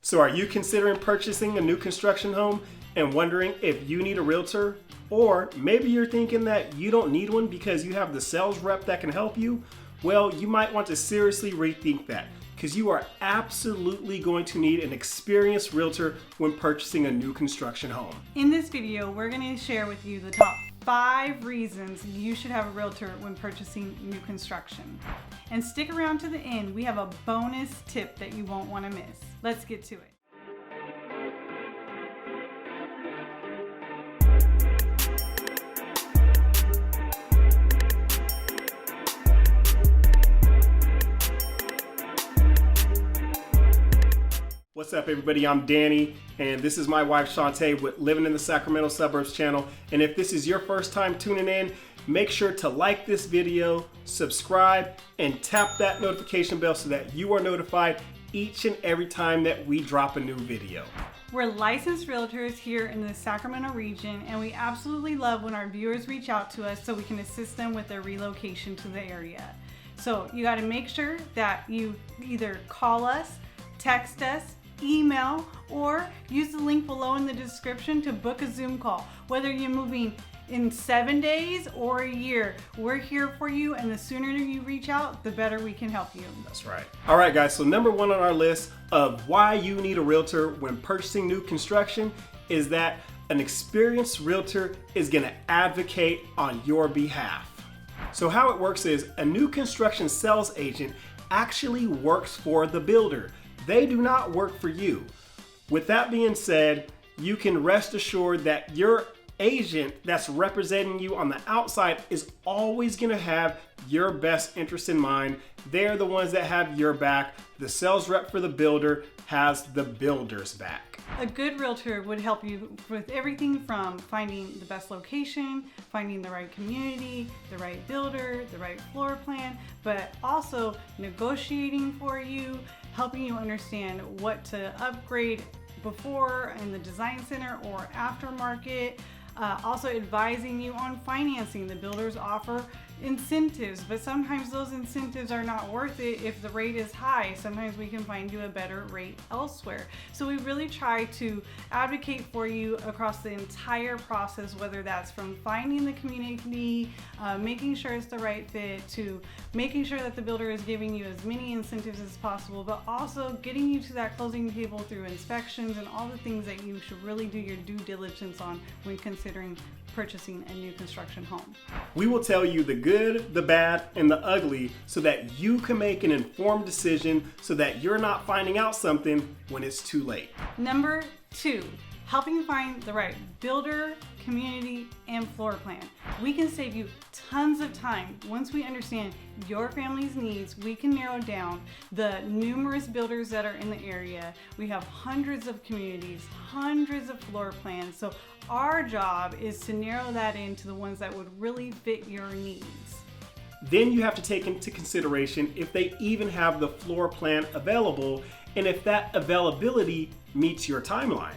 So are you considering purchasing a new construction home and wondering if you need a realtor? Or maybe you're thinking that you don't need one because you have the sales rep that can help you? Well, you might want to seriously rethink that, because you are absolutely going to need an experienced realtor when purchasing a new construction home. In this video, we're going to share with you the top 5 reasons you should have a realtor when purchasing new construction. And stick around to the end, we have a bonus tip that you won't want to miss. Let's get to it. What's up, everybody? I'm Danny, and this is my wife Shantae with Living in the Sacramento Suburbs channel. And if this is your first time tuning in, make sure to like this video, subscribe, and tap that notification bell so that you are notified each and every time that we drop a new video. We're licensed realtors here in the Sacramento region, and we absolutely love when our viewers reach out to us so we can assist them with their relocation to the area. So you got to make sure that you either call us, text us, email, or use the link below in the description to book a Zoom call. Whether you're moving in 7 days or a year, we're here for you, and the sooner you reach out, the better we can help you. That's right. All right, guys, so number 1 on our list of why you need a realtor when purchasing new construction is that an experienced realtor is going to advocate on your behalf. So how it works is a new construction sales agent actually works for the builder. They do not work for you. With that being said, you can rest assured that your agent that's representing you on the outside is always going to have your best interest in mind. They're the ones that have your back. The sales rep for the builder has the builder's back. A good realtor would help you with everything from finding the best location, finding the right community, the right builder, the right floor plan, but also negotiating for you, helping you understand what to upgrade before in the design center or aftermarket. Also advising you on financing. The builders offer incentives, but sometimes those incentives are not worth it if the rate is high. Sometimes we can find you a better rate elsewhere. So we really try to advocate for you across the entire process, whether that's from finding the community, making sure it's the right fit, to making sure that the builder is giving you as many incentives as possible, but also getting you to that closing table through inspections and all the things that you should really do your due diligence on when considering purchasing a new construction home. We will tell you the good, the bad, and the ugly so that you can make an informed decision so that you're not finding out something when it's too late. Number 2, helping find the right builder, community, and floor plan. We can save you tons of time. Once we understand your family's needs, we can narrow down the numerous builders that are in the area. We have hundreds of communities, hundreds of floor plans. So our job is to narrow that into the ones that would really fit your needs. Then you have to take into consideration if they even have the floor plan available and if that availability meets your timeline.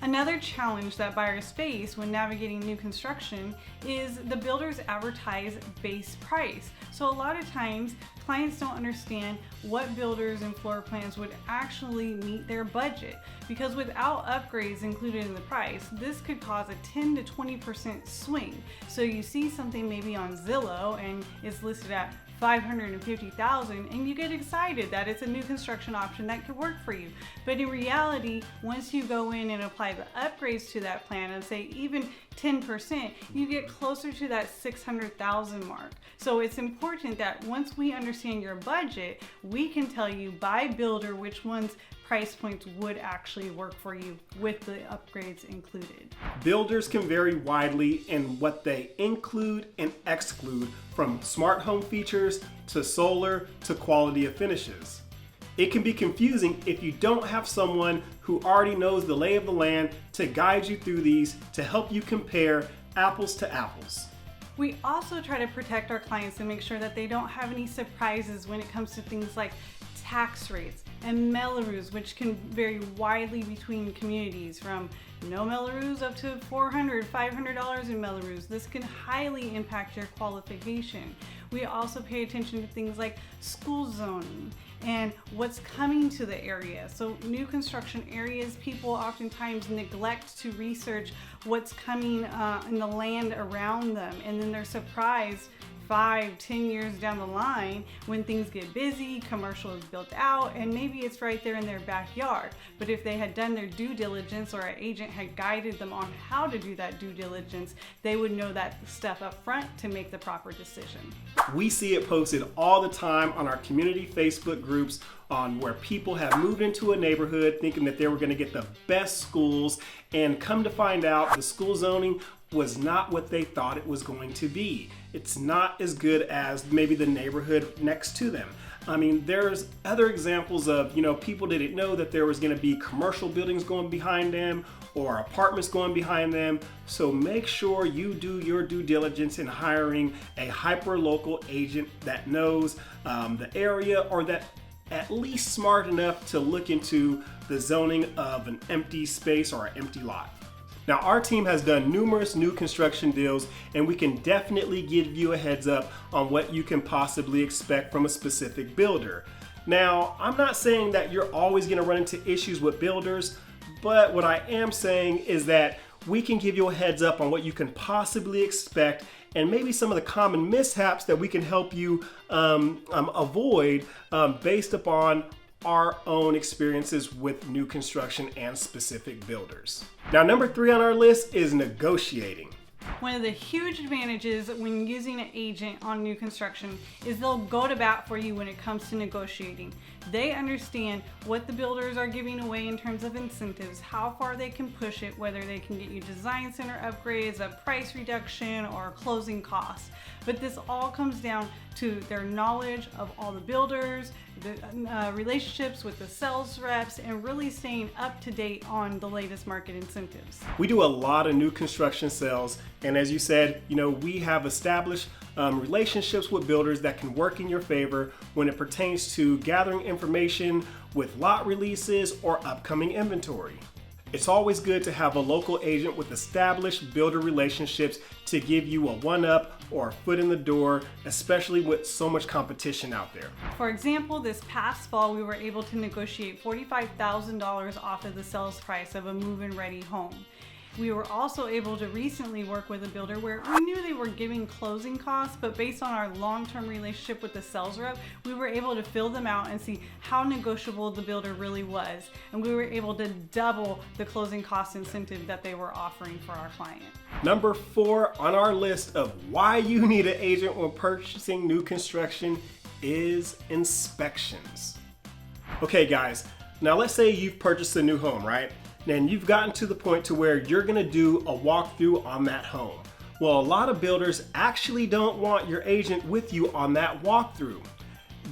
Another challenge that buyers face when navigating new construction is the builders advertise base price. So a lot of times clients don't understand what builders and floor plans would actually meet their budget, because without upgrades included in the price, this could cause a 10 to 20% swing. So you see something maybe on Zillow and it's listed at $550,000 and you get excited that it's a new construction option that could work for you. But in reality, once you go in and apply the upgrades to that plan and say even 10%, you get closer to that $600,000 mark. So it's important that once we understand your budget, we can tell you by builder which ones price points would actually work for you with the upgrades included. Builders can vary widely in what they include and exclude, from smart home features to solar to quality of finishes. It can be confusing if you don't have someone who already knows the lay of the land to guide you through these to help you compare apples to apples. We also try to protect our clients and make sure that they don't have any surprises when it comes to things like tax rates and Melrose, which can vary widely between communities, from no Melrose up to $400, $500 in Melrose. This can highly impact your qualification. We also pay attention to things like school zoning and what's coming to the area. So new construction areas, people oftentimes neglect to research what's coming in the land around them, and then they're surprised 5-10 years down the line when things get busy, commercial is built out, and maybe it's right there in their backyard. But if they had done their due diligence, or an agent had guided them on how to do that due diligence, they would know that stuff up front to make the proper decision. We see it posted all the time on our community Facebook groups on where people have moved into a neighborhood thinking that they were going to get the best schools, and come to find out the school zoning was not what they thought it was going to be. It's not as good as maybe the neighborhood next to them. I mean, there's other examples of, people didn't know that there was going to be commercial buildings going behind them or apartments going behind them. So make sure you do your due diligence in hiring a hyper-local agent that knows the area, or that at least smart enough to look into the zoning of an empty space or an empty lot. Now, our team has done numerous new construction deals, and we can definitely give you a heads up on what you can possibly expect from a specific builder. Now, I'm not saying that you're always going to run into issues with builders, but what I am saying is that we can give you a heads up on what you can possibly expect, and maybe some of the common mishaps that we can help you avoid based upon our own experiences with new construction and specific builders. Now, number 3 on our list is negotiating. One of the huge advantages when using an agent on new construction is they'll go to bat for you when it comes to negotiating. They understand what the builders are giving away in terms of incentives, how far they can push it, whether they can get you design center upgrades, a price reduction, or closing costs. But this all comes down to their knowledge of all the builders, the relationships with the sales reps, and really staying up to date on the latest market incentives. We do a lot of new construction sales, and as you said, we have established relationships with builders that can work in your favor when it pertains to gathering information with lot releases or upcoming inventory. It's always good to have a local agent with established builder relationships to give you a one-up or a foot in the door, especially with so much competition out there. For example, this past fall, we were able to negotiate $45,000 off of the sales price of a move-in ready home. We were also able to recently work with a builder where we knew they were giving closing costs, but based on our long-term relationship with the sales rep, we were able to fill them out and see how negotiable the builder really was. And we were able to double the closing cost incentive that they were offering for our client. Number 4 on our list of why you need an agent when purchasing new construction is inspections. Okay guys, now let's say you've purchased a new home, right? And you've gotten to the point to where you're gonna do a walkthrough on that home. Well, a lot of builders actually don't want your agent with you on that walkthrough.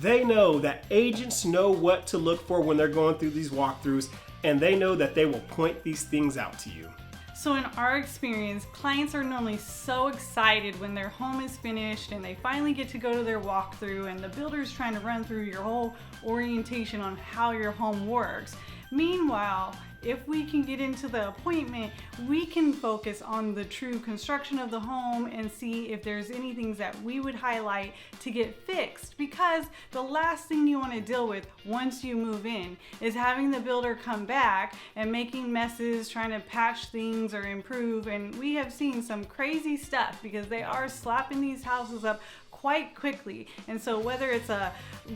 They know that agents know what to look for when they're going through these walkthroughs, and they know that they will point these things out to you. So in our experience, clients are normally so excited when their home is finished and they finally get to go to their walkthrough, and the builder's trying to run through your whole orientation on how your home works. Meanwhile, if we can get into the appointment, we can focus on the true construction of the home and see if there's any things that we would highlight to get fixed, because the last thing you want to deal with once you move in is having the builder come back and making messes, trying to patch things or improve. And we have seen some crazy stuff because they are slapping these houses up quite quickly. And so whether it's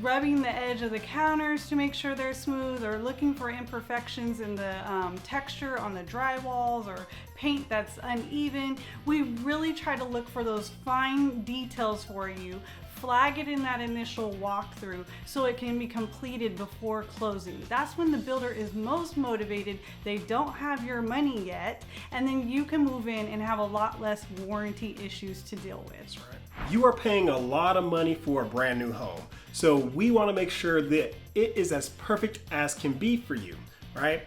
rubbing the edge of the counters to make sure they're smooth, or looking for imperfections in the texture on the drywalls, or paint that's uneven, we really try to look for those fine details for you, flag it in that initial walkthrough so it can be completed before closing. That's when the builder is most motivated. They don't have your money yet, and then you can move in and have a lot less warranty issues to deal with. That's right. You are paying a lot of money for a brand new home, so we want to make sure that it is as perfect as can be for you, right?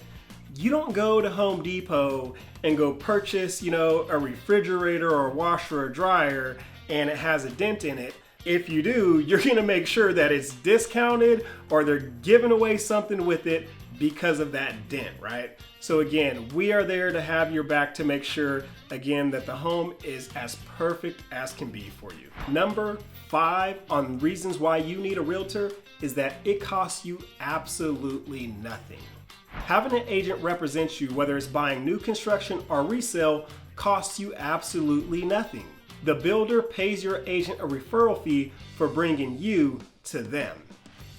You don't go to Home Depot and go purchase, a refrigerator or a washer or dryer and it has a dent in it. If you do, you're going to make sure that it's discounted or they're giving away something with it because of that dent, right? So again, we are there to have your back to make sure, again, that the home is as perfect as can be for you. Number 5 on reasons why you need a realtor is that it costs you absolutely nothing. Having an agent represent you, whether it's buying new construction or resale, costs you absolutely nothing. The builder pays your agent a referral fee for bringing you to them.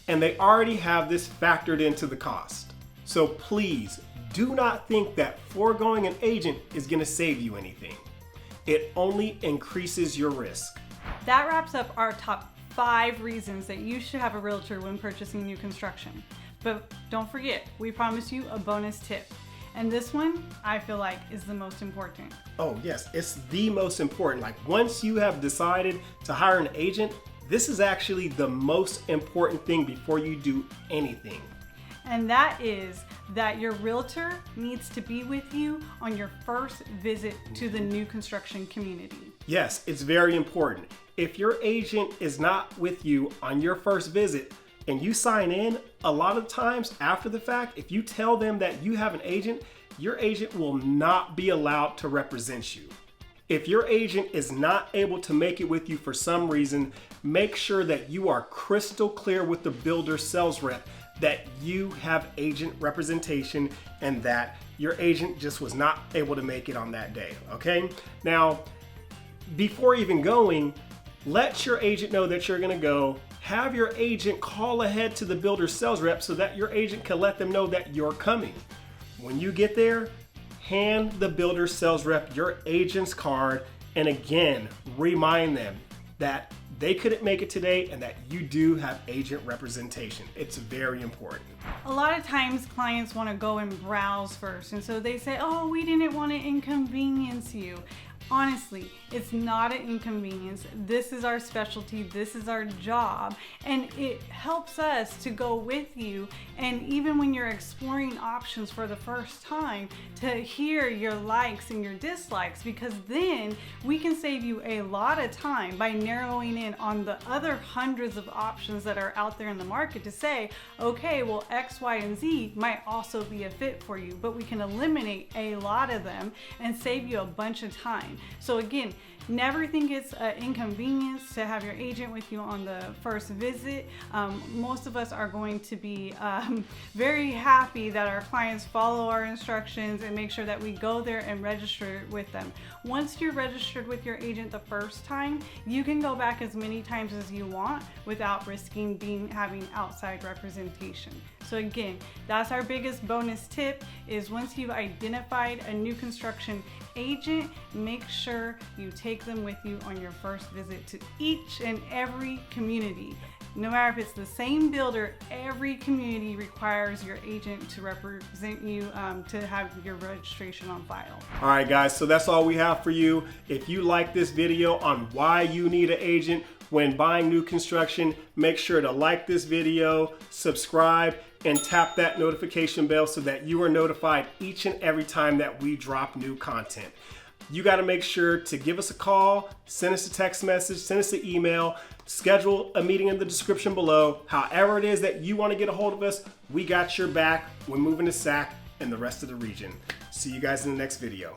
And they already have this factored into the cost. So please do not think that foregoing an agent is going to save you anything. It only increases your risk. That wraps up our top 5 reasons that you should have a realtor when purchasing new construction. But don't forget, we promised you a bonus tip. And this one, I feel like, is the most important. Oh yes, it's the most important. Like once you have decided to hire an agent, this is actually the most important thing before you do anything. And that is that your realtor needs to be with you on your first visit to the new construction community. Yes, it's very important. If your agent is not with you on your first visit and you sign in, a lot of times after the fact, if you tell them that you have an agent, your agent will not be allowed to represent you. If your agent is not able to make it with you for some reason, make sure that you are crystal clear with the builder sales rep that you have agent representation and that your agent just was not able to make it on that day, okay? Now, before even going, let your agent know that you're gonna go. Have your agent call ahead to the builder sales rep so that your agent can let them know that you're coming. When you get there, hand the builder sales rep your agent's card and again, remind them that they couldn't make it today and that you do have agent representation. It's very important. A lot of times clients want to go and browse first, and so they say, oh, we didn't want to inconvenience you. Honestly, it's not an inconvenience. This is our specialty, this is our job, and it helps us to go with you. And even when you're exploring options for the first time, to hear your likes and your dislikes, because then we can save you a lot of time by narrowing in on the other hundreds of options that are out there in the market to say, okay, well, X, Y, and Z might also be a fit for you, but we can eliminate a lot of them and save you a bunch of time. So again, never think it's an inconvenience to have your agent with you on the first visit. Most of us are going to be very happy that our clients follow our instructions and make sure that we go there and register with them. Once you're registered with your agent the first time, you can go back as many times as you want without risking having outside representation. So again, that's our biggest bonus tip, is once you've identified a new construction agent, make sure you take them with you on your first visit to each and every community. No matter if it's the same builder, every community requires your agent to represent you to have your registration on file. All right, guys, so that's all we have for you. If you like this video on why you need an agent when buying new construction, make sure to like this video, subscribe, and tap that notification bell so that you are notified each and every time that we drop new content. You got to make sure to give us a call, send us a text message, send us an email, schedule a meeting in the description below. However it is that you want to get a hold of us, we got your back when moving to Sac and the rest of the region. See you guys in the next video.